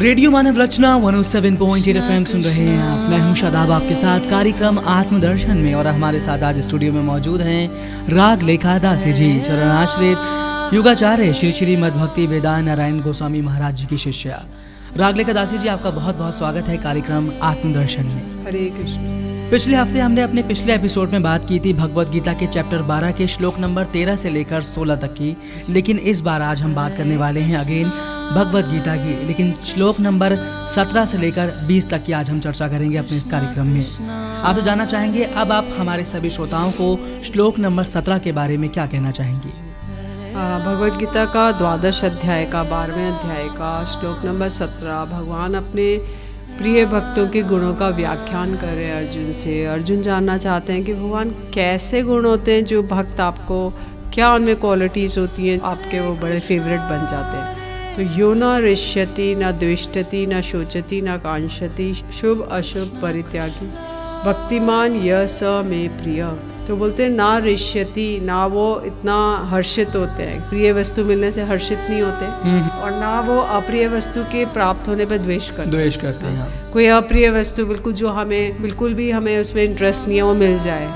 Radio Manav Rachna 107.8 FM सुन रहे हैं आप। मैं हूं शादाब आपके साथ कार्यक्रम आत्मदर्शन में, और हमारे साथ आज स्टूडियो में मौजूद हैं राग लेखा दासी जी, चरणाश्रित युगाचार्य श्री श्री मद्भक्ति वेदांत नारायण गोस्वामी महाराज जी की शिष्या। राग लेखा दासी जी, आपका बहुत बहुत स्वागत है कार्यक्रम आत्मदर्शन में। हरे कृष्ण। पिछले हफ्ते हमने अपने पिछले एपिसोड में बात की थी भगवत गीता के चैप्टर 12 के श्लोक नंबर 13 से लेकर 16 तक की, लेकिन इस बार आज हम बात करने वाले हैं अगेन भगवत गीता की, लेकिन श्लोक नंबर 17 से लेकर 20 तक की आज हम चर्चा करेंगे अपने इस कार्यक्रम में। आप जानना चाहेंगे अब आप हमारे सभी श्रोताओं को श्लोक नंबर 17 के बारे में क्या कहना चाहेंगे? भगवत गीता का 12 अध्याय का 12वें अध्याय का श्लोक नंबर 17 भगवान अपने प्रिय भक्तों के गुणों का व्याख्यान कर रहे हैं अर्जुन से। अर्जुन जानना चाहते हैं कि भगवान कैसे गुण होते हैं जो भक्त आपको, क्या उनमें क्वालिटीज़ होती हैं आपके वो बड़े फेवरेट बन जाते हैं। तो यो न रिष्यति न द्वेष्टति न शोचति न कांक्षति शुभ अशुभ परित्यागी भक्तिमान यह स मे प्रिय। तो बोलते हैं ना रिष्यति, ना वो इतना हर्षित होते हैं, प्रिय वस्तु मिलने से हर्षित नहीं होते, और ना वो अप्रिय वस्तु के प्राप्त होने पर द्वेष करते हैं। कोई अप्रिय वस्तु बिल्कुल भी हमें उसमें इंटरेस्ट नहीं है वो मिल जाए,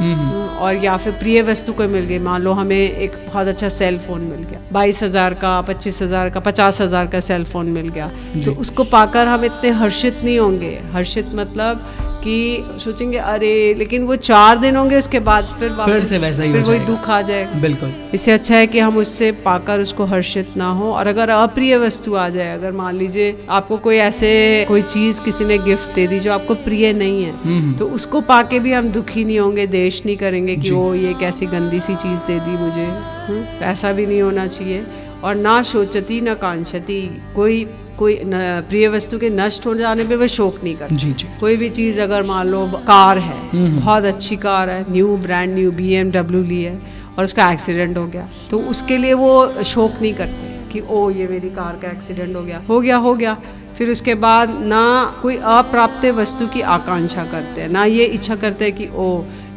और या फिर प्रिय वस्तु कोई मिल गई, मान लो हमें एक बहुत अच्छा सेल फोन मिल गया, 22,000 का, 25,000 का, 50,000 का सेल फोन मिल गया, तो उसको पाकर हम इतने हर्षित नहीं होंगे। हर्षित मतलब कि सोचेंगे अरे, लेकिन वो 4 दिन होंगे, उसके बाद फिर से वैसा ही फिर वही दुख आ जाएगा। बिल्कुल। इससे अच्छा है कि हम उससे पाकर उसको हर्षित ना हो। और अगर अप्रिय वस्तु आ जाए, अगर मान लीजिए आपको कोई चीज किसी ने गिफ्ट दे दी जो आपको प्रिय नहीं है, तो उसको पाके भी हम दुखी नहीं होंगे, देश नहीं करेंगे कि वो ये कैसी गंदी सी चीज दे दी मुझे। तो ऐसा भी नहीं होना चाहिए। और ना शोचती ना कांक्षती, कोई प्रिय वस्तु के नष्ट हो जाने पे वो शोक नहीं करता। जी। कोई भी चीज़, अगर मान लो कार है, बहुत अच्छी कार है, ब्रांड न्यू BMW ली है, और उसका एक्सीडेंट हो गया, तो उसके लिए वो शोक नहीं करते कि ओ ये मेरी कार का एक्सीडेंट हो गया। फिर उसके बाद ना कोई अप्राप्त वस्तु की आकांक्षा करते हैं, ना ये इच्छा करते हैं कि ओ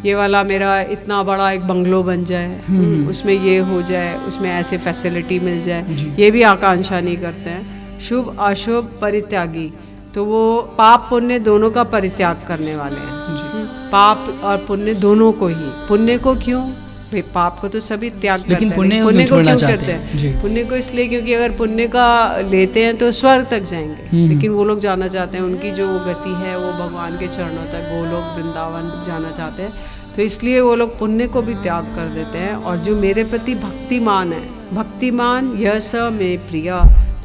ये वाला मेरा इतना बड़ा एक बंगलो बन जाए, उसमें ये हो जाए, उसमें ऐसे फैसिलिटी मिल जाए, ये भी आकांक्षा नहीं करते हैं। शुभ अशुभ परित्यागी, तो वो पाप पुण्य दोनों का परित्याग करने वाले हैं। पाप और पुण्य दोनों को ही। पुण्य को क्यों? भाई पाप को तो सभी त्याग करते हैं, लेकिन पुण्य को क्यों करते हैं? पुण्य को इसलिए क्योंकि अगर पुण्य का लेते हैं तो स्वर्ग तक जाएंगे, लेकिन वो लोग जाना चाहते हैं, उनकी जो गति है वो भगवान के चरणों तक, गोलोक वृंदावन जाना चाहते हैं, तो इसलिए वो लोग पुण्य को भी त्याग कर देते हैं। और जो मेरे प्रति भक्तिमान है, भक्तिमान यह स मे प्रिय,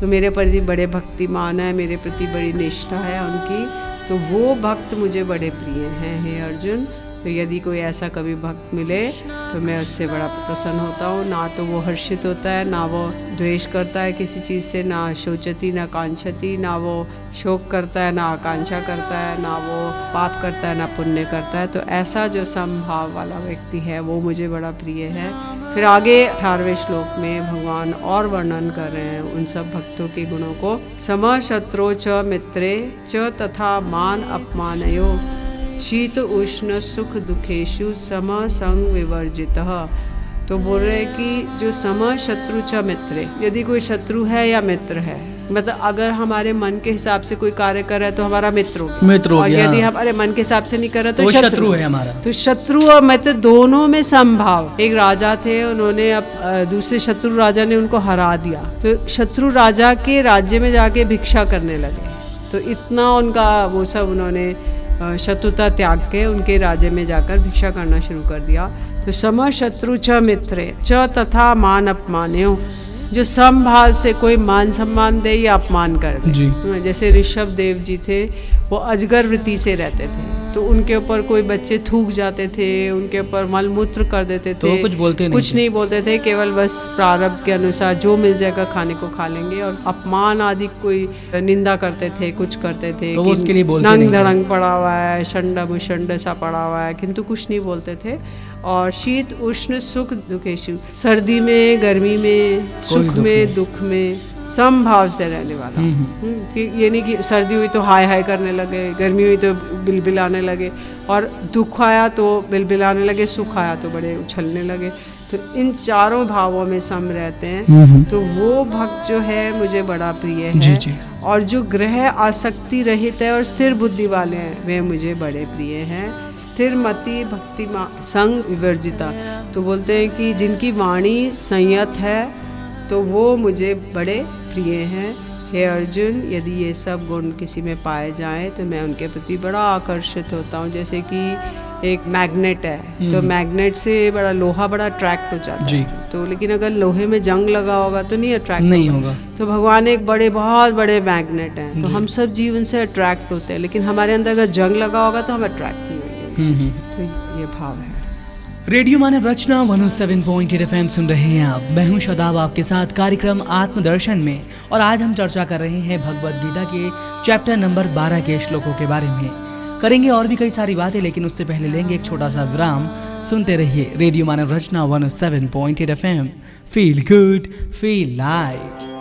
तो मेरे प्रति बड़े भक्तिमान है, मेरे प्रति बड़ी निष्ठा है उनकी, तो वो भक्त मुझे बड़े प्रिय हैं। हे अर्जुन, तो यदि कोई ऐसा कभी भक्त मिले तो मैं उससे बड़ा प्रसन्न होता हूँ। ना तो वो हर्षित होता है, ना वो द्वेष करता है किसी चीज़ से, ना शोचती ना कांक्षती, ना वो शोक करता है, ना आकांक्षा करता है, ना वो पाप करता है, ना पुण्य करता है। तो ऐसा जो समभाव वाला व्यक्ति है वो मुझे बड़ा प्रिय है। फिर आगे 18वें श्लोक में भगवान और वर्णन कर रहे हैं उन सब भक्तों के गुणों को। सम शत्रो च मित्रे च तथा मान अपमानयो शीत उष्ण सुख दुखेशु सम संग विवर्जितः। तो बोल रहे हैं कि जो सम शत्रु च मित्रे, यदि कोई शत्रु है या मित्र है, मतलब अगर हमारे मन के हिसाब से कोई कार्य कर रहा है तो हमारा मित्र हो गया, और यदि हमारे मन के हिसाब से नहीं कर रहा तो शत्रु है हमारा। तो शत्रु और मित्र दोनों में समभाव। एक राजा थे, उन्होंने दूसरे शत्रु राजा ने उनको हरा दिया, तो शत्रु राजा के राज्य में जाके भिक्षा करने लगे। तो इतना उनका वो सब उन्होंने शत्रुता त्याग के उनके राज्य में जाकर भिक्षा करना शुरू कर दिया। तो सम शत्रु च मित्रे च तथा मान अपमान्यो, जो समभाव से कोई मान सम्मान दे या अपमान कर दे। जैसे ऋषभ देव जी थे, वो अजगर वृत्ति से रहते थे, तो उनके ऊपर कोई बच्चे थूक जाते थे, उनके ऊपर मलमूत्र कर देते थे, तो कुछ नहीं बोलते थे, केवल बस प्रारब्ध के अनुसार जो मिल जाएगा खाने को खा लेंगे। और अपमान आदि कोई निंदा करते थे, कुछ करते थे, तो उसके लिए नंग धड़ंग पड़ा हुआ है, शंड मुशंड सा पड़ा हुआ है, किंतु कुछ नहीं बोलते थे। और शीत उष्ण सुख दुखेशु, सर्दी में गर्मी में, सुख में दुख में, समभाव से रहने वाला। कि ये नहीं कि सर्दी हुई तो हाय हाय करने लगे, गर्मी हुई तो बिलबिलाने लगे, और दुख आया तो बिलबिलाने लगे, सुख आया तो बड़े उछलने लगे। तो इन चारों भावों में सम रहते हैं, तो वो भक्त जो है मुझे बड़ा प्रिय है। जी जी। और जो ग्रह आसक्ति रहित है और स्थिर बुद्धि वाले हैं वे मुझे बड़े प्रिय हैं। स्थिर मति भक्ति संग विवर्जिता, तो बोलते हैं कि जिनकी वाणी संयत है तो वो मुझे बड़े प्रिय हैं। हे अर्जुन, यदि ये सब गुण किसी में पाए जाएं तो मैं उनके प्रति बड़ा आकर्षित होता हूँ। जैसे कि एक मैग्नेट है, तो मैग्नेट से बड़ा लोहा बड़ा अट्रैक्ट हो जाता है, तो लेकिन अगर लोहे में जंग लगा होगा तो नहीं अट्रैक्ट नहीं होगा। तो भगवान एक बहुत बड़े मैग्नेट हैं, तो हम सब जीवन से अट्रैक्ट होते हैं, लेकिन हमारे अंदर अगर जंग लगा होगा तो हम अट्रैक्ट नहीं होंगे। तो ये भाव है। रेडियो मानव रचना 107.8 FM सुन रहे हैं आप। मैं हूं शादाब, आपके साथ कार्यक्रम आत्मदर्शन में, और आज हम चर्चा कर रहे हैं भगवद गीता के चैप्टर नंबर 12 के श्लोकों के बारे में। करेंगे और भी कई सारी बातें, लेकिन उससे पहले लेंगे एक छोटा सा विराम। सुनते रहिए radio Manav Rachna 107.8 FM। Feel good, feel live.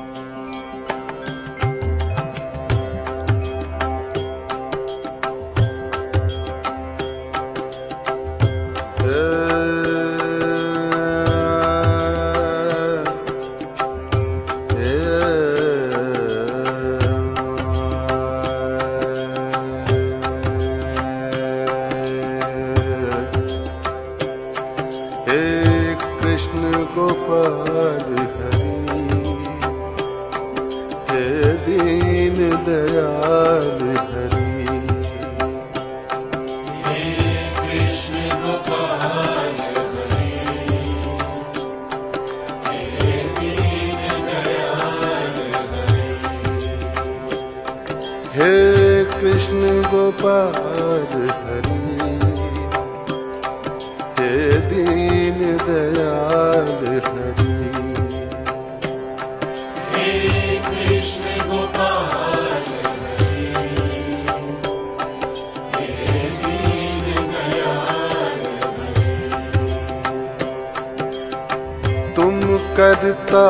करता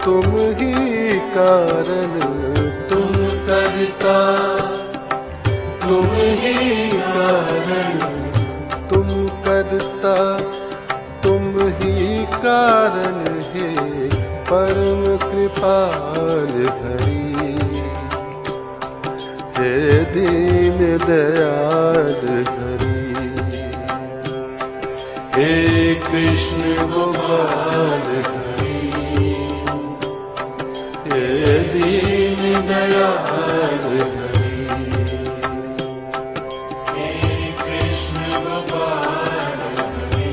तुम ही कारण, तुम करता तुम ही कारण, तुम करता तुम ही कारण है परम कृपाल हरि। हे दीन दयाल हरि, हे कृष्ण गोपाल हरि, हे दीन दयाल हरि, हे कृष्ण गोपाल हरि,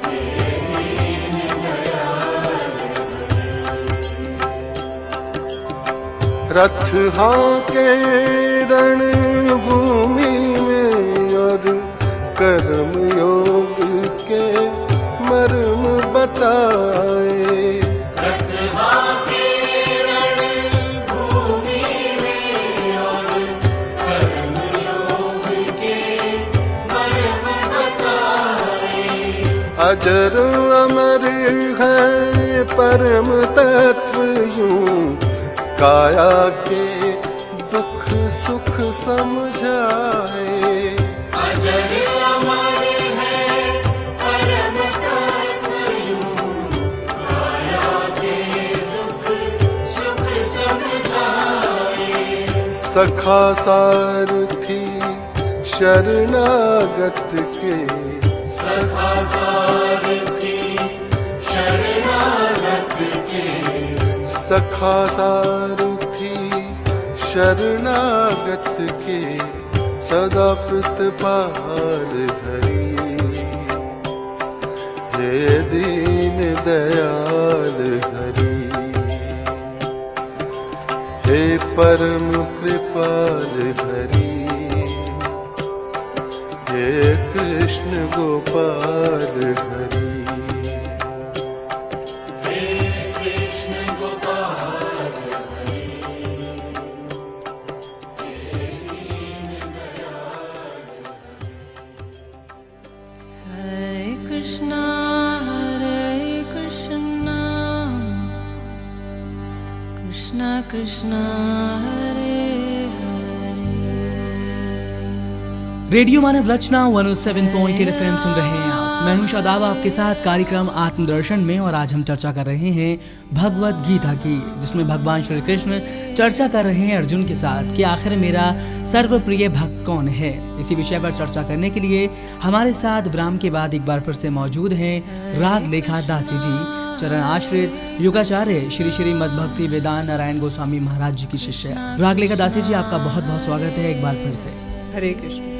हे दीन दयाल हरि। रथ हाके रणभूमि में और कर्म योग के मर्म बताए। रथ हाके रणभूमि में और कर्म योग के मर्म बताए। अजर अमर है परम तत्व यूं काया के दुख सुख समझाए। अजर अमर है परम तत्व यूं काया के दुख सुख समझाए। सखा सारथी शरणागत के, सखा सारथी शरणागत के, सखा सारथी शरणागत के सदा प्रतिपाल हरि। हे दीन दयाल हरि, हे परम कृपाल हरि, हे Krishna Gopal Hari. Krishna, Krishna, Hare Hare, radio Manav Rachna 107.8 FM सुन रहे हैं आप। मैं हूं शादाब आपके साथ कार्यक्रम आत्मदर्शन में, और आज हम चर्चा कर रहे हैं भगवत गीता की, जिसमें भगवान श्री कृष्ण चर्चा कर रहे हैं अर्जुन के साथ कि आखिर मेरा सर्वप्रिय भक्त कौन है। इसी विषय पर चर्चा करने के लिए हमारे साथ विराम के बाद एक बार फिर से मौजूद हैं राग लेखा दासी जी, चरण आश्रित युगाचार्य श्री श्री मद्भक्ति वेदांत नारायण गोस्वामी महाराज जी की शिष्य। राग लेखा दासी जी, आपका बहुत बहुत स्वागत है एक बार फिर से। हरे कृष्ण।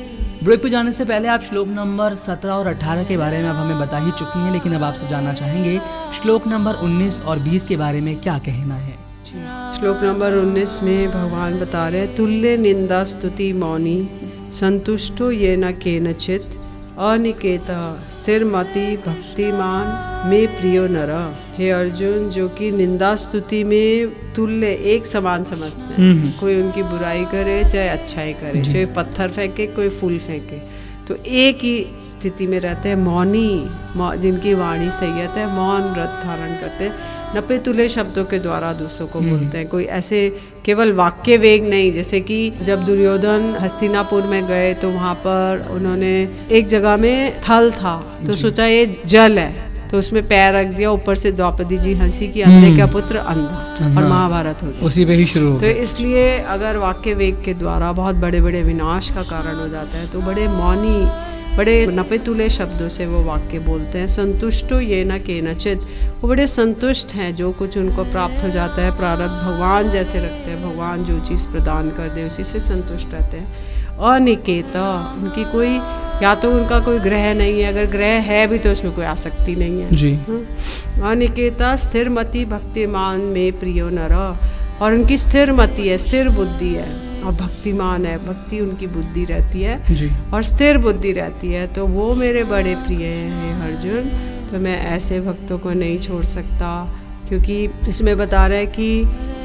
ब्रेक पे जाने से पहले आप श्लोक नंबर 17 और 18 के बारे में अब हमें बता ही चुकी हैं, लेकिन अब आपसे जानना चाहेंगे श्लोक नंबर 19 और 20 के बारे में क्या कहना है। श्लोक नंबर 19 में भगवान बता रहे, तुल्य निंदा स्तुति मौनी संतुष्टो ये न केनचित अनिकेता स्थिर मति भक्तिमान में प्रियो नर। हे अर्जुन, जो कि निंदा स्तुति में तुल्य एक समान समझते हैं, कोई उनकी बुराई करे चाहे अच्छाई करे, चाहे पत्थर फेंके कोई फूल फेंके, तो एक ही स्थिति में रहते हैं। मौनी, जिनकी वाणी संयत है, मौन व्रत धारण करते हैं, नपे तुले शब्दों के द्वारा दूसरों को बोलते हैं। कोई ऐसे केवल वाक्य वेग नहीं, जैसे कि जब दुर्योधन हस्तिनापुर में गए तो वहाँ पर उन्होंने एक जगह में थल था तो सोचा ये जल है, तो उसमें पैर रख दिया, ऊपर से द्रौपदी जी हंसी कि अंधे का पुत्र अंधा, और महाभारत हो गया उसी पे ही शुरू। तो इसलिए अगर वाक्य वेग के द्वारा बहुत बड़े बड़े विनाश का कारण हो जाता है, तो बड़े मौनी, बड़े नपे तुले शब्दों से वो वाक्य बोलते हैं। संतुष्टो ये न केनचित, वो बड़े संतुष्ट हैं जो कुछ उनको प्राप्त हो जाता है। प्रारब्ध भगवान जैसे रखते हैं, भगवान जो चीज़ प्रदान कर दे उसी से संतुष्ट रहते हैं। अनिकेता, उनकी कोई, या तो उनका कोई ग्रह नहीं है, अगर ग्रह है भी तो उसमें कोई आसक्ति नहीं है जी। अनिकेता स्थिर मति भक्तिमान में प्रियो नर, और उनकी स्थिर मति है, स्थिर बुद्धि है, और भक्तिमान है, भक्ति उनकी बुद्धि रहती है जी। और स्थिर बुद्धि रहती है, तो वो मेरे बड़े प्रिय हैं अर्जुन। तो मैं ऐसे भक्तों को नहीं छोड़ सकता, क्योंकि इसमें बता रहे हैं कि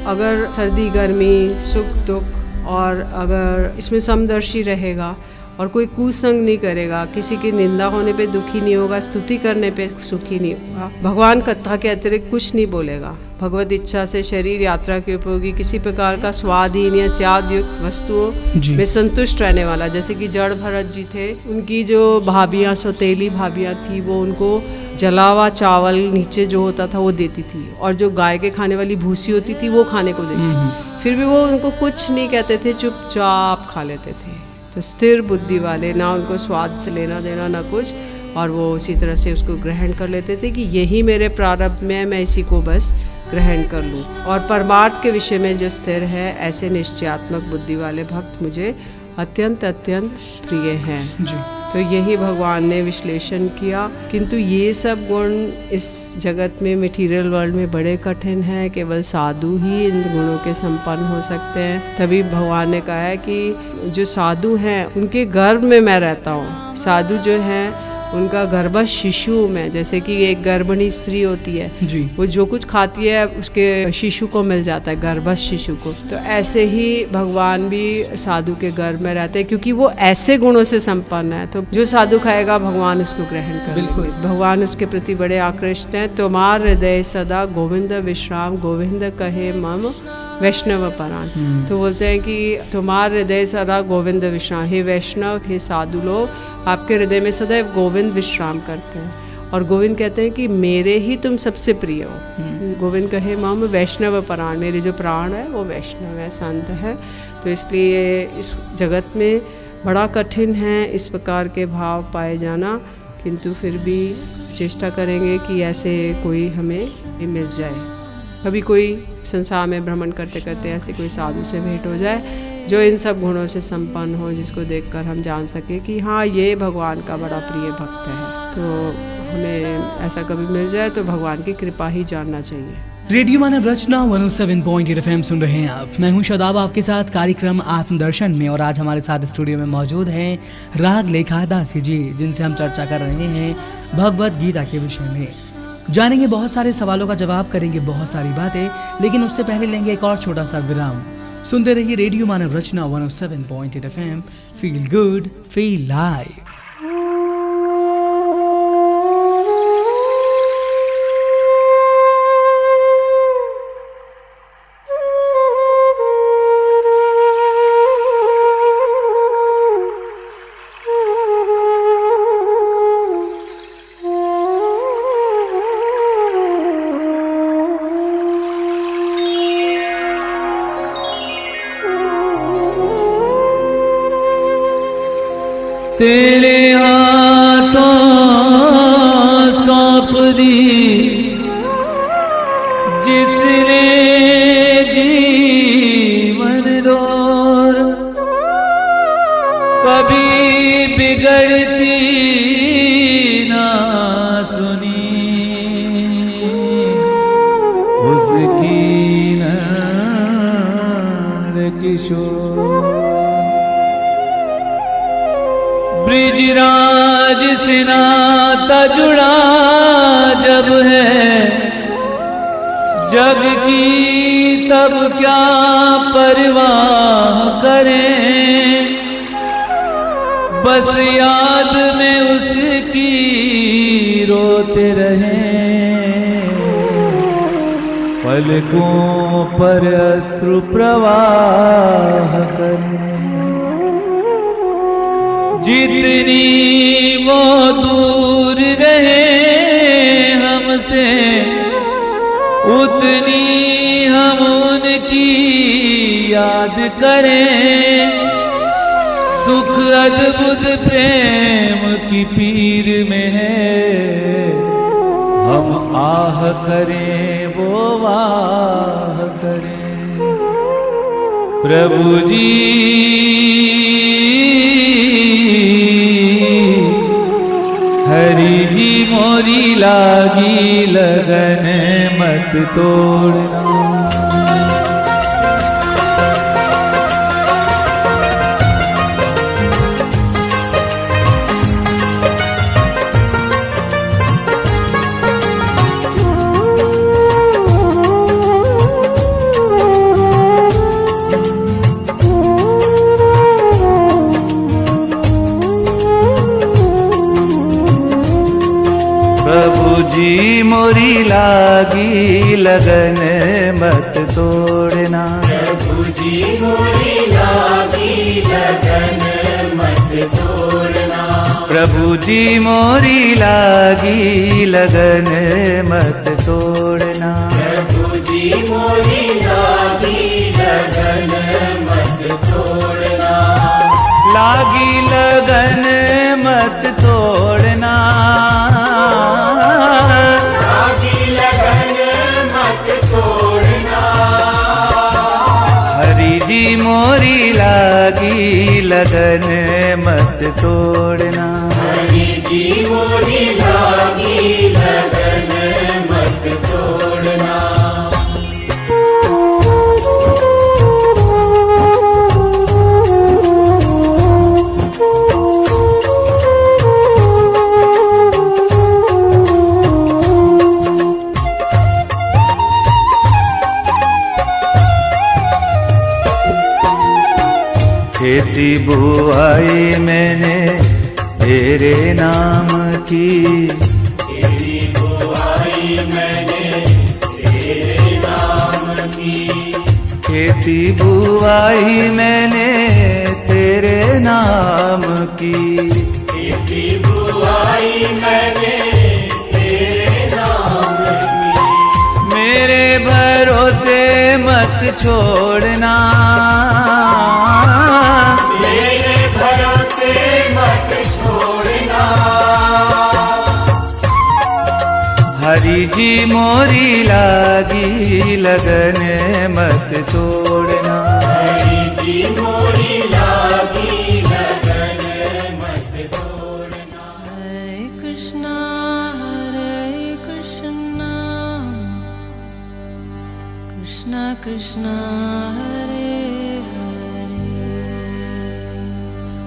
अगर सर्दी गर्मी सुख दुख, और अगर इसमें समदर्शी रहेगा और कोई कुसंग नहीं करेगा, किसी की निंदा होने पे दुखी नहीं होगा, स्तुति करने पे सुखी नहीं होगा, भगवान कथा के अतिरिक्त कुछ नहीं बोलेगा, भगवत इच्छा से शरीर यात्रा के उपयोगी किसी प्रकार का स्वादहीन या स्वाद युक्त वस्तुओं में संतुष्ट रहने वाला। जैसे कि जड़ भरत जी थे, उनकी जो भाभियाँ, सौतेली भाभियाँ थी, वो उनको जला हुआ चावल नीचे जो होता था वो देती थी, और जो गाय के खाने वाली भूसी होती थी वो खाने को देती थी, फिर भी वो उनको कुछ नहीं कहते थे, चुपचाप खा लेते थे। तो स्थिर बुद्धि वाले, ना उनको स्वाद से लेना देना ना कुछ, और वो उसी तरह से उसको ग्रहण कर लेते थे कि यही मेरे प्रारब्ध में है, मैं इसी को बस ग्रहण कर लूँ। और परमार्थ के विषय में जो स्थिर है, ऐसे निश्चयात्मक बुद्धि वाले भक्त मुझे अत्यंत अत्यंत प्रिय हैं जी। तो यही भगवान ने विश्लेषण किया। किंतु ये सब गुण इस जगत में, मटीरियल वर्ल्ड में बड़े कठिन हैं, केवल साधु ही इन गुणों के संपन्न हो सकते हैं। तभी भगवान ने कहा है कि जो साधु हैं उनके गर्भ में मैं रहता हूँ। साधु जो हैं उनका गर्भस्थ शिशु में, जैसे कि एक गर्भिणी स्त्री होती है जी, वो जो कुछ खाती है उसके शिशु को मिल जाता है, गर्भस्थ शिशु को। तो ऐसे ही भगवान भी साधु के गर्भ में रहते हैं, क्योंकि वो ऐसे गुणों से संपन्न है। तो जो साधु खाएगा भगवान उसको ग्रहण करेंगे। बिल्कुल। भगवान उसके प्रति बड़े आकृष्ट हैं। तुम्हार हृदय सदा गोविंद विश्राम, गोविंद कहे मम वैष्णव परान। तो बोलते हैं कि तुम्हारे हृदय सदा गोविंद विश्राम, हे वैष्णव, हे साधु लोग, आपके हृदय में सदैव गोविंद विश्राम करते हैं। और गोविंद कहते हैं कि मेरे ही तुम सबसे प्रिय हो। गोविंद कहे मम वैष्णव परान, मेरे जो प्राण है वो वैष्णव है, संत है। तो इसलिए इस जगत में बड़ा कठिन है इस प्रकार के भाव पाए जाना, किंतु फिर भी चेष्टा करेंगे कि ऐसे कोई हमें मिल जाए। कभी कोई संसार में भ्रमण करते करते ऐसे कोई साधु से भेंट हो जाए जो इन सब गुणों से संपन्न हो, जिसको देखकर हम जान सके कि हाँ ये भगवान का बड़ा प्रिय भक्त है। तो हमें ऐसा कभी मिल जाए तो भगवान की कृपा ही जानना चाहिए। रेडियो मानव रचना 107.8 FM सुन रहे हैं आप। मैं हूं शादाब आपके साथ कार्यक्रम आत्मदर्शन में, और आज हमारे साथ स्टूडियो में मौजूद हैं राग लेखा दासी जी, जिनसे हम चर्चा कर रहे हैं भगवत गीता के विषय में। जानेंगे बहुत सारे सवालों का जवाब, करेंगे बहुत सारी बातें, लेकिन उससे पहले लेंगे एक और छोटा सा विराम। सुनते रहिए radio Manav Rachna 107.8 FM। Feel good, feel live. तेरे हाथों सौंप दी जिसने जीवन डोर, कभी बिगड़ती ना सुनी उसकी नंद किशोर। ब्रिजराज से नाता जुड़ा जब है जग की, तब क्या परवाह करें, बस याद में उसकी रोते रहें, पलकों पर अश्रु प्रवाह करें। जितनी वो दूर रहे हमसे, उतनी हम उनकी याद करें। सुख अद्भुत प्रेम की पीर में है, हम आह करें वो वाह करें। प्रभु जी हरि जी मोरी लागी लगन मत तोड़ना। प्रभु जी मोरी लागी लगन मत तोड़ना। प्रभु जी मोरी लागी लगन मत तोड़ना। प्रभु जी मोरी लागी लगन मत तोड़ना। प्रभु जी मोरी लागी लगन मत तोड़ना। लागी लगन मत तोड़ना। लागी लगन मत तोड़ना। हरि जी मोरी लागी लगन मत तोड़ना। हरि जी मोरी लागी लगन मत तोड़ना। खेती बुआई मैंने तेरे नाम की। तेरी बुआई मैंने तेरे नाम की। खेती बुआई मैंने तेरे नाम की। खेती बुआई मैंने तेरे नाम की। मेरे भरोसे मत छोड़ना। मेरे भरोसे मत छोड़ना। हरि जी मोरी लागी लगन मत तोड़ना। हरि जी मोरी लागी लगन मत तोड़ना। हरे कृष्णा कृष्णा कृष्णा हरे हरे।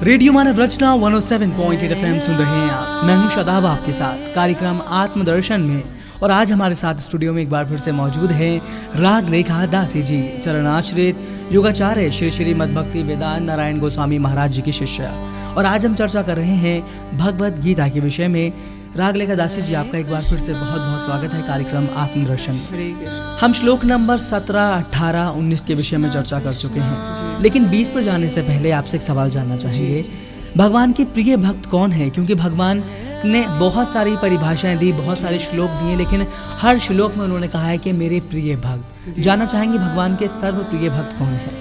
रेडियो मानव रचना 107.8 FM सुन रहे हैं आप। मैं हूं शादाब आपके साथ कार्यक्रम आत्मदर्शन में, और आज हमारे साथ स्टूडियो में एक बार फिर से मौजूद हैं राग रेखा दासी जी, चरणाश्रित योगाचार्य श्री श्री मद्भक्ति वेदांत नारायण गोस्वामी महाराज जी की शिष्या। और आज हम चर्चा कर रहे हैं भगवत गीता के विषय में। राग रेखा दासी जी, आपका एक बार फिर से बहुत बहुत स्वागत है कार्यक्रम आत्मदर्शन में। हरे कृष्ण। हम श्लोक नंबर 17, 18, 19 के विषय में चर्चा कर चुके हैं, लेकिन 20 पर जाने से पहले आपसे एक सवाल जानना चाहेंगे। भगवान के प्रिय भक्त कौन है? क्योंकि भगवान ने बहुत सारी परिभाषाएं दी, बहुत सारे श्लोक दिए, लेकिन हर श्लोक में उन्होंने कहा है कि मेरे प्रिय भक्त। जानना चाहेंगे भगवान के सर्वप्रिय भक्त कौन है?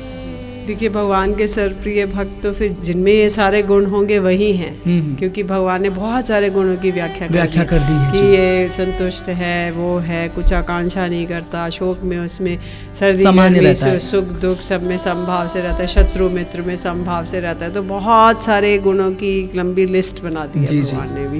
देखिए भगवान के सर्वप्रिय भक्त तो फिर जिनमें ये सारे गुण होंगे वही हैं, क्योंकि भगवान ने बहुत सारे गुणों की व्याख्या कर दी है कि ये संतुष्ट है, वो है, कुछ आकांक्षा नहीं करता, शोक में उसमें सर्दी गर्मी सुख दुख सब में समभाव से रहता है, शत्रु मित्र में समभाव से रहता है। तो बहुत सारे गुणों की लंबी लिस्ट बना दी है भगवान ने भी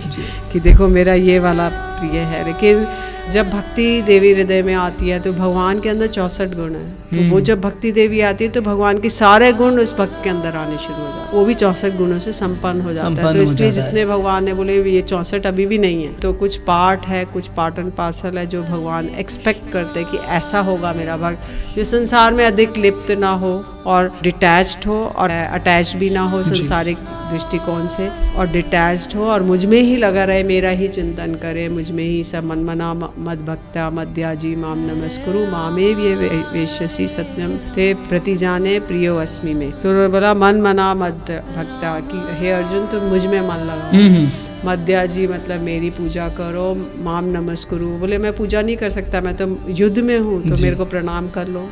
कि देखो मेरा ये वाला प्रिय है। लेकिन जब भक्ति देवी हृदय में आती है तो भगवान के अंदर 64 गुण है, तो वो जब भक्ति देवी आती है तो भगवान के सारे गुण उस भक्त के अंदर आने शुरू हो जाते हैं, वो भी 64 गुणों से संपन्न हो जाता है। तो इसलिए जितने भगवान ने बोले ये 64 अभी भी नहीं है, तो कुछ पार्ट है, कुछ पार्ट एंड पार्सल है जो भगवान एक्सपेक्ट करते हैं कि ऐसा होगा मेरा भक्त, जो संसार में अधिक लिप्त ना हो और डिटैच्ड हो और अटैच भी ना हो संसारिक दृष्टिकोण से, और डिटैच्ड हो और मुझ में ही लगा रहे, मेरा ही चिंतन करे, मुझ में ही सब मन मना मद भक्ता मद्याजी माम नमस्कुरु मामेव ये वेश्यसी सत्यम ते प्रतिजाने प्रियो अस्मि में। तो बोला मन मना मद भक्ता कि हे अर्जुन तुम मुझ में मन लगाओ, मद्याजी मतलब मेरी पूजा करो, माम नमस्कुरु बोले मैं पूजा नहीं कर सकता, मैं तो युद्ध में हूँ, तो मेरे को प्रणाम कर लो,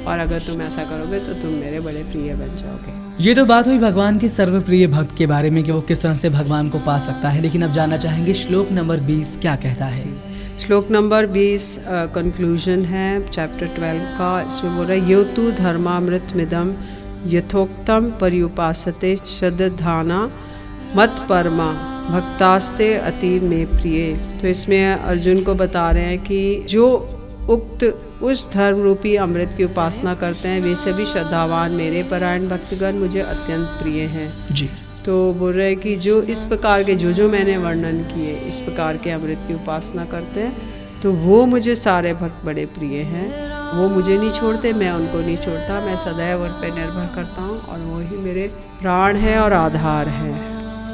और अगर तुम ऐसा करोगे तो तुम मेरे बड़े प्रिय बन जाओगे। ये तो बात हुई भगवान के सर्वप्रिय भक्त के बारे में कि वो किस तरह से भगवान को पा सकता है, लेकिन अब जानना चाहेंगे श्लोक नंबर 20 क्या कहता है। श्लोक नंबर 20 कंक्लूजन है चैप्टर 12 का। इसमें बोल रहा है यो तु धर्मामृत मिदम यथोक्तम पर्युपासते श्रद्धाना मत परमा भक्तास्ते अतीव में प्रिय। तो इसमें अर्जुन को बता रहे हैं कि जो उक्त उस धर्म रूपी अमृत की उपासना करते हैं वे सभी श्रद्धावान मेरे परायण भक्तगण मुझे अत्यंत प्रिय हैं जी। तो बोल रहे हैं कि जो इस प्रकार के जो मैंने वर्णन किए इस प्रकार के अमृत की उपासना करते हैं तो वो मुझे सारे भक्त बड़े प्रिय हैं, वो मुझे नहीं छोड़ते, मैं उनको नहीं छोड़ता, मैं सदैव उन पर निर्भर करता हूँ और वो ही मेरे प्राण है और आधार है।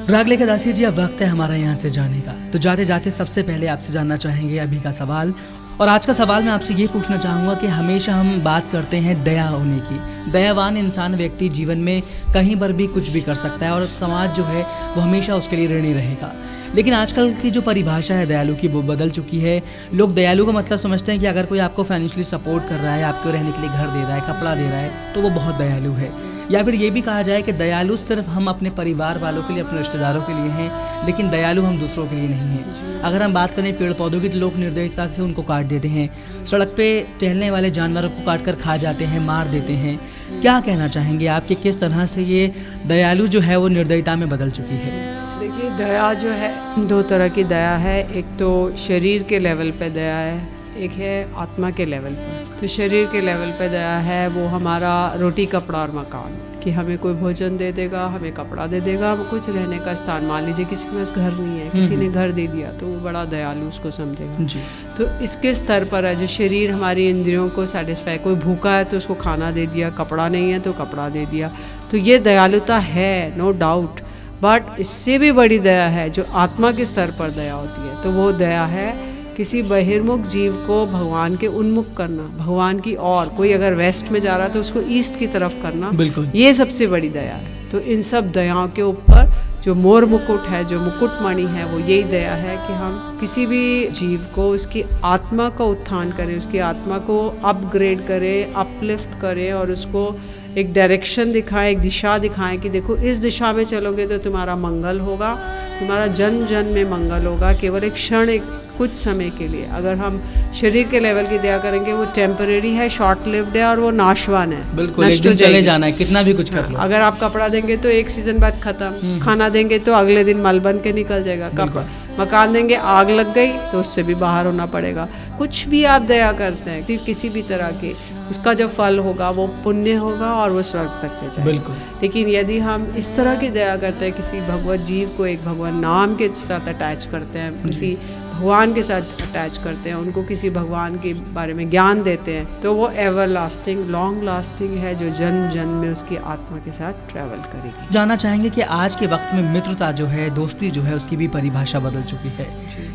राग लेकर दासी जी अब वक्त है हमारा यहाँ से जाने का, तो जाते जाते सबसे पहले आपसे जानना चाहेंगे अभी का सवाल, और आज का सवाल मैं आपसे ये पूछना चाहूँगा कि हमेशा हम बात करते हैं दया होने की, दयावान इंसान व्यक्ति जीवन में कहीं पर भी कुछ भी कर सकता है और समाज जो है वो हमेशा उसके लिए ऋणी रहेगा। लेकिन आजकल की जो परिभाषा है दयालु की वो बदल चुकी है। लोग दयालु का मतलब समझते हैं कि अगर कोई आपको फाइनेंशियली सपोर्ट कर रहा है, आपको रहने के लिए घर दे रहा है, कपड़ा दे रहा है, तो वो बहुत दयालु है। या फिर ये भी कहा जाए कि दयालु सिर्फ हम अपने परिवार वालों के लिए, अपने रिश्तेदारों के लिए हैं, लेकिन दयालु हम दूसरों के लिए नहीं हैं। अगर हम बात करें पेड़ पौधों की तो लोग निर्दयता से उनको काट देते हैं, सड़क पे टहलने वाले जानवरों को काट कर खा जाते हैं, मार देते हैं। क्या कहना चाहेंगे आप कि किस तरह से ये दयालु जो है वो निर्दयता में बदल चुकी है? देखिए दया जो है दो तरह की दया है, एक तो शरीर के लेवल पे दया है, एक है आत्मा के लेवल पर। तो शरीर के लेवल पे दया है वो हमारा रोटी कपड़ा और मकान, कि हमें कोई भोजन दे देगा, हमें कपड़ा दे देगा, कुछ रहने का स्थान। मान लीजिए किसी के पास घर नहीं है, किसी ने घर दे दिया तो वो बड़ा दयालु उसको समझेगा जी। तो इसके स्तर पर है जो शरीर हमारी इंद्रियों को सेटिस्फाई, कोई भूखा है तो उसको खाना दे दिया, कपड़ा नहीं है तो कपड़ा दे दिया, तो ये दयालुता है नो डाउट। बट इससे भी बड़ी दया है जो आत्मा के स्तर पर दया होती है, तो वो दया है किसी बहिर्मुख जीव को भगवान के उन्मुख करना, भगवान की ओर। कोई अगर वेस्ट में जा रहा है तो उसको ईस्ट की तरफ करना, बिल्कुल ये सबसे बड़ी दया है। तो इन सब दयाओं के ऊपर जो मोर मुकुट है, जो मुकुटमणि है, वो यही दया है कि हम किसी भी जीव को उसकी आत्मा का उत्थान करें, उसकी आत्मा को अपग्रेड करें, अपलिफ्ट करें और उसको एक डायरेक्शन दिखाएं, एक दिशा दिखाएं कि देखो इस दिशा में चलोगे तो तुम्हारा मंगल होगा, तुम्हारा जन्म जन्म में मंगल होगा। केवल एक क्षण, एक कुछ समय के लिए अगर हम शरीर के लेवल की दया करेंगे वो टेम्परेरी है, शॉर्ट लिव्ड है और वो नाशवान है, बिल्कुल एक दिन चले जाना है, कितना भी कुछ कर लो। अगर आप कपड़ा देंगे तो एक सीजन बाद खत्म, खाना देंगे तो अगले दिन मल बन के निकल जाएगा, मकान देंगे आग लग गई तो उससे भी बाहर होना पड़ेगा। कुछ भी आप दया करते हैं किसी भी तरह की, उसका जो फल होगा वो पुण्य होगा और वो स्वर्ग तक ले जाएगा। बिल्कुल। लेकिन यदि हम इस तरह की दया करते हैं, किसी भगवत जीव को एक भगवान नाम के साथ अटैच करते हैं, किसी भगवान के साथ अटैच करते हैं, उनको किसी भगवान के बारे में ज्ञान देते हैं, तो वो एवर लास्टिंग, लॉन्ग लास्टिंग है जो जन्म जन्म में उसकी आत्मा के साथ ट्रैवल करेगी। जानना चाहेंगे कि आज के वक्त में मित्रता जो है, दोस्ती जो है, उसकी भी परिभाषा बदल चुकी है।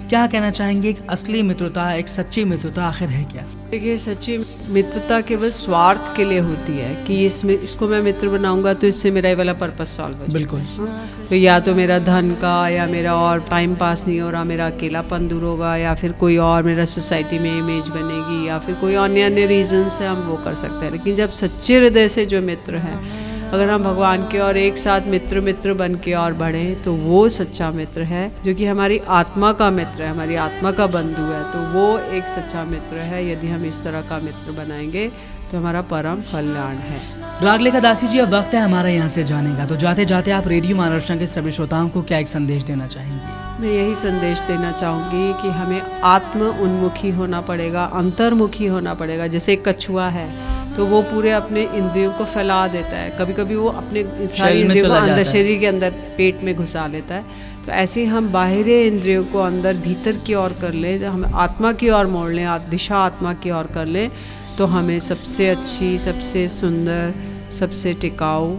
क्या कहना चाहेंगे एक असली मित्रता, एक सच्ची मित्रता आखिर है क्या? देखिए सच्ची मित्रता केवल स्वार्थ के लिए होती है कि इसको मैं मित्र बनाऊंगा तो इससे मेरा ये वाला पर्पस सॉल्व हो जाएगा। बिल्कुल। तो या तो मेरा धन का या मेरा और टाइम पास नहीं हो रहा, मेरा अकेलापन दूर होगा, या फिर कोई और मेरा सोसाइटी में इमेज बनेगी, या फिर कोई अन्य अन्य रीज़न से हम वो कर सकते हैं। लेकिन जब सच्चे हृदय से जो मित्र हैं, अगर हम भगवान के और एक साथ मित्र बन के और बढ़ें, तो वो सच्चा मित्र है, जो कि हमारी आत्मा का मित्र है, हमारी आत्मा का बंधु है। तो वो एक सच्चा मित्र है। यदि हम इस तरह का मित्र बनाएंगे तो हमारा परम कल्याण है। रागलेखा दासी जी, अब वक्त है हमारा यहाँ से जाने का। तो जाते जाते आप रेडियो मानवदर्शन के सभी श्रोताओं को क्या एक संदेश देना चाहेंगी? मैं यही संदेश देना चाहूँगी कि हमें आत्म उन्मुखी होना पड़ेगा, अंतर्मुखी होना पड़ेगा। जैसे एक कछुआ है तो वो पूरे अपने इंद्रियों को फैला देता है, कभी कभी वो अपने सारी इंद्रियों को अंदर शरीर के अंदर पेट में घुसा लेता है। तो ऐसे ही हम बाहरी इंद्रियों को अंदर भीतर की ओर कर लें, हम आत्मा की ओर मोड़ लें, दिशा आत्मा की ओर कर लें, तो हमें सबसे अच्छी, सबसे सुंदर, सबसे टिकाऊ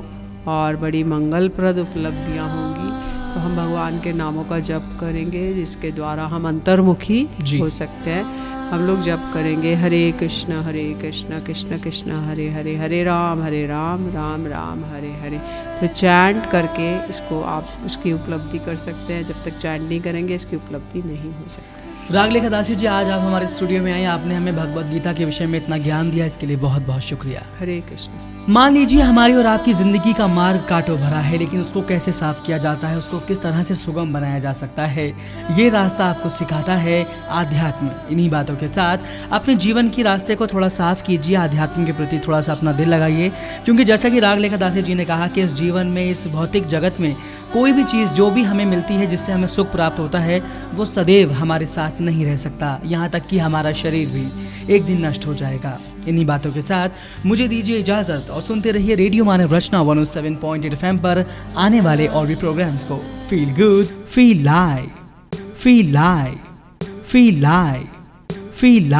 और बड़ी मंगलप्रद उपलब्धियाँ होंगी। तो हम भगवान के नामों का जप करेंगे, जिसके द्वारा हम अंतर्मुखी हो सकते हैं। हम लोग जप करेंगे हरे कृष्ण कृष्ण कृष्ण हरे हरे, हरे राम राम राम हरे हरे। तो चैंट करके इसको आप उसकी उपलब्धि कर सकते हैं। जब तक चैंट नहीं करेंगे इसकी उपलब्धि नहीं हो सकती। रागलेखा दासी जी, आज आप हमारे स्टूडियो में आए, आपने हमें भगवद गीता के विषय में इतना ज्ञान दिया, इसके लिए बहुत बहुत शुक्रिया। हरे कृष्ण। मान लीजिए हमारी और आपकी ज़िंदगी का मार्ग कांटों भरा है, लेकिन उसको कैसे साफ किया जाता है, उसको किस तरह से सुगम बनाया जा सकता है, ये रास्ता आपको सिखाता है आध्यात्म। इन्हीं बातों के साथ अपने जीवन की रास्ते को थोड़ा साफ कीजिए, आध्यात्म के प्रति थोड़ा सा अपना दिल लगाइए, क्योंकि जैसा कि रागलेखा दासी जी ने कहा कि इस जीवन में, इस भौतिक जगत में कोई भी चीज़ जो भी हमें मिलती है, जिससे हमें सुख प्राप्त होता है, वो सदैव हमारे साथ नहीं रह सकता। यहाँ तक कि हमारा शरीर भी एक दिन नष्ट हो जाएगा। इन्हीं बातों के साथ मुझे दीजिए इजाज़त और सुनते रहिए रेडियो मानव रचना 107.8 FM पर आने वाले और भी प्रोग्राम्स को। Feel good, feel live, feel live, feel live, feel live.